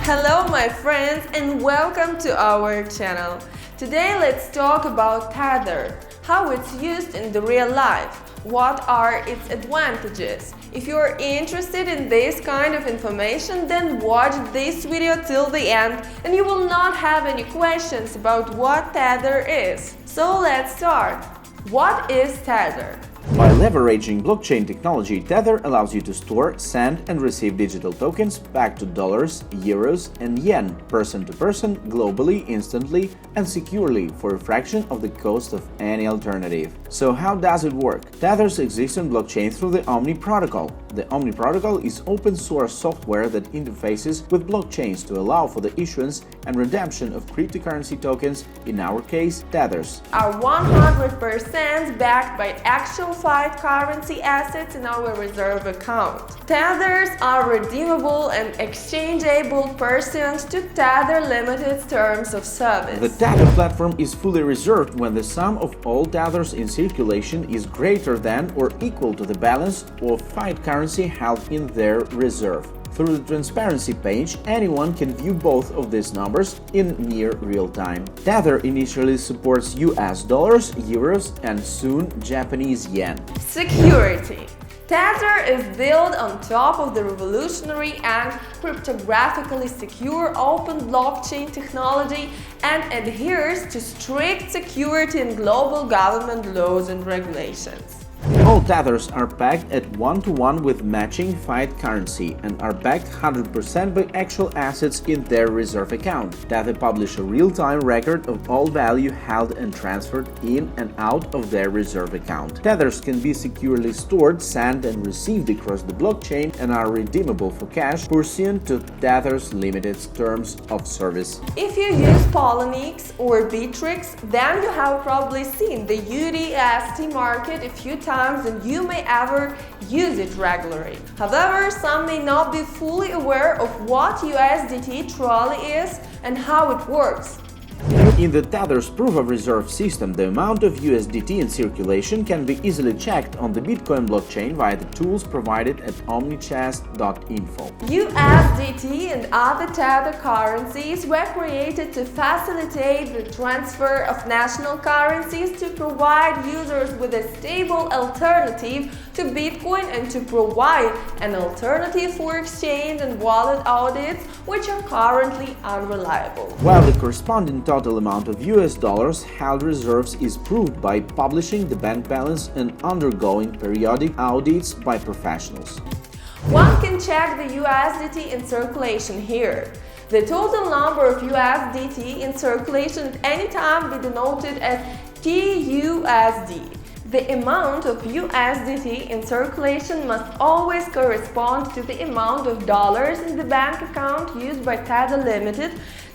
Hello my friends and welcome to our channel. Today let's talk about Tether, how it's used in the real life, what are its advantages. If you're interested in this kind of information, then watch this video till the end and you will not have any questions about what Tether is. So let's start. What is Tether? By leveraging blockchain technology, Tether allows you to store, send and receive digital tokens back to dollars, euros and yen, person to person, globally, instantly and securely for a fraction of the cost of any alternative. So how does it work? Tether exists on blockchain through the Omni protocol. The Omni protocol is open source software that interfaces with blockchains to allow for the issuance and redemption of cryptocurrency tokens, in our case, Tethers. Are 100% backed by actual fiat currency assets in our reserve account. Tethers are redeemable and exchangeable pursuant to Tether Limited's terms of service. The Tether platform is fully reserved when the sum of all Tethers in circulation is greater than or equal to the balance of fiat currency held in their reserve. Through the transparency page, anyone can view both of these numbers in near real time. Tether initially supports US dollars, euros, and soon Japanese yen. Security. Tether is built on top of the revolutionary and cryptographically secure open blockchain technology and adheres to strict security and global government laws and regulations. All Tethers are pegged at 1-to-1 with matching fiat currency and are backed 100% by actual assets in their reserve account. Tether publish a real-time record of all value held and transferred in and out of their reserve account. Tethers can be securely stored, sent and received across the blockchain and are redeemable for cash pursuant to Tether's limited terms of service. If you use Bitfinex or Bittrex, then you have probably seen the USDT market a few times and you may ever use it regularly. However, some may not be fully aware of what USDT truly is and how it works. In the Tether's Proof of Reserve system, the amount of USDT in circulation can be easily checked on the Bitcoin blockchain via the tools provided at omnichest.info. USDT and other Tether currencies were created to facilitate the transfer of national currencies, to provide users with a stable alternative to Bitcoin and to provide an alternative for exchange and wallet audits, which are currently unreliable. While the corresponding total amount of US dollars held reserves is proved by publishing the bank balance and undergoing periodic audits by professionals. One can check the USDT in circulation here. The total number of USDT in circulation at any time be denoted as TUSD. The amount of USDT in circulation must always correspond to the amount of dollars in the bank account used by Tether Limited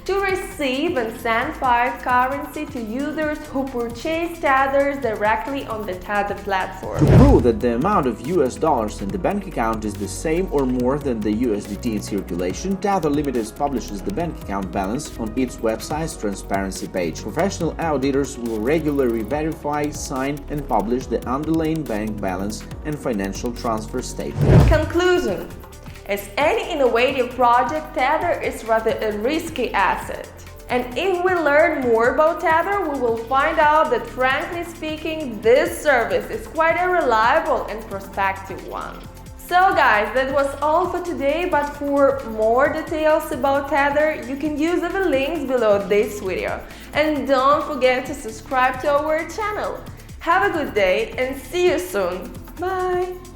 to receive and send fiat currency to users who purchase Tethers directly on the Tether platform. To prove that the amount of US dollars in the bank account is the same or more than the USDT in circulation, Tether Limited publishes the bank account balance on its website's transparency page. Professional auditors will regularly verify, sign and publish the underlying bank balance and financial transfer statement. Conclusion. As any innovative project, Tether is rather a risky asset. And if we learn more about Tether, we will find out that, frankly speaking, this service is quite a reliable and prospective one. So guys, that was all for today, but for more details about Tether, you can use the links below this video. And don't forget to subscribe to our channel. Have a good day and see you soon. Bye!